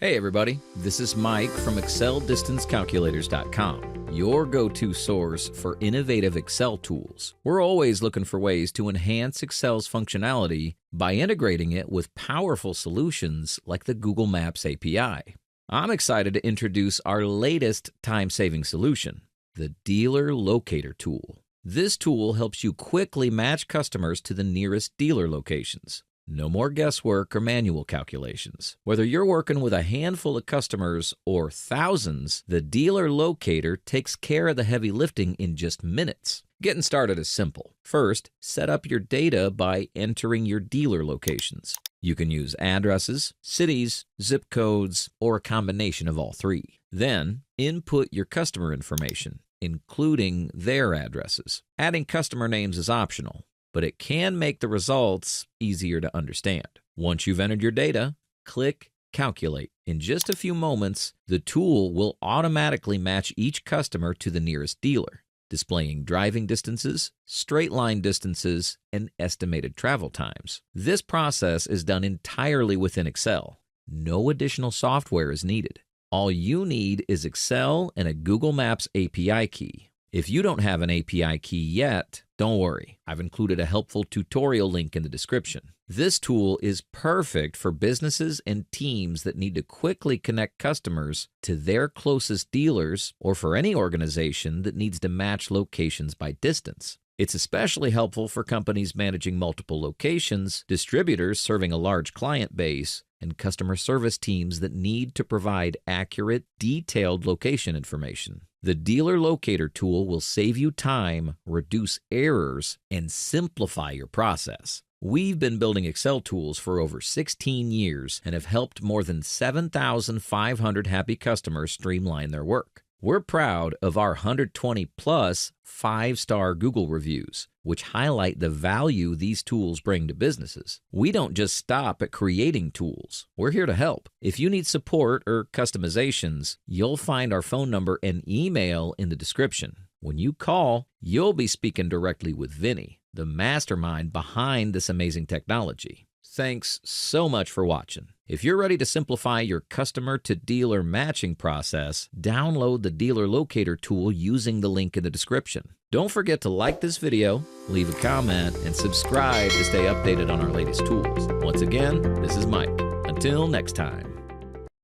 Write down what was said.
Hey everybody, this is Mike from ExcelDistanceCalculators.com, your go-to source for innovative Excel tools. We're always looking for ways to enhance Excel's functionality by integrating it with powerful solutions like the Google Maps API. I'm excited to introduce our latest time-saving solution, the Dealer Locator Tool. This tool helps you quickly match customers to the nearest dealer locations. No more guesswork or manual calculations. Whether you're working with a handful of customers or thousands, the Dealer Locator takes care of the heavy lifting in just minutes. Getting started is simple. First, set up your data by entering your dealer locations. You can use addresses, cities, zip codes, or a combination of all three. Then, input your customer information, including their addresses. Adding customer names is optional, but it can make the results easier to understand. Once you've entered your data, click Calculate. In just a few moments, the tool will automatically match each customer to the nearest dealer, displaying driving distances, straight line distances, and estimated travel times. This process is done entirely within Excel. No additional software is needed. All you need is Excel and a Google Maps API key. If you don't have an API key yet, don't worry. I've included a helpful tutorial link in the description. This tool is perfect for businesses and teams that need to quickly connect customers to their closest dealers, or for any organization that needs to match locations by distance. It's especially helpful for companies managing multiple locations, distributors serving a large client base, and customer service teams that need to provide accurate, detailed location information. The Dealer Locator tool will save you time, reduce errors, and simplify your process. We've been building Excel tools for over 16 years and have helped more than 7,500 happy customers streamline their work. We're proud of our 120-plus 5-star Google reviews, which highlight the value these tools bring to businesses. We don't just stop at creating tools. We're here to help. If you need support or customizations, you'll find our phone number and email in the description. When you call, you'll be speaking directly with Vinny, the mastermind behind this amazing technology. Thanks so much for watching. If you're ready to simplify your customer-to-dealer matching process, download the Dealer Locator tool using the link in the description. Don't forget to like this video, leave a comment, and subscribe to stay updated on our latest tools. Once again, this is Mike. Until next time.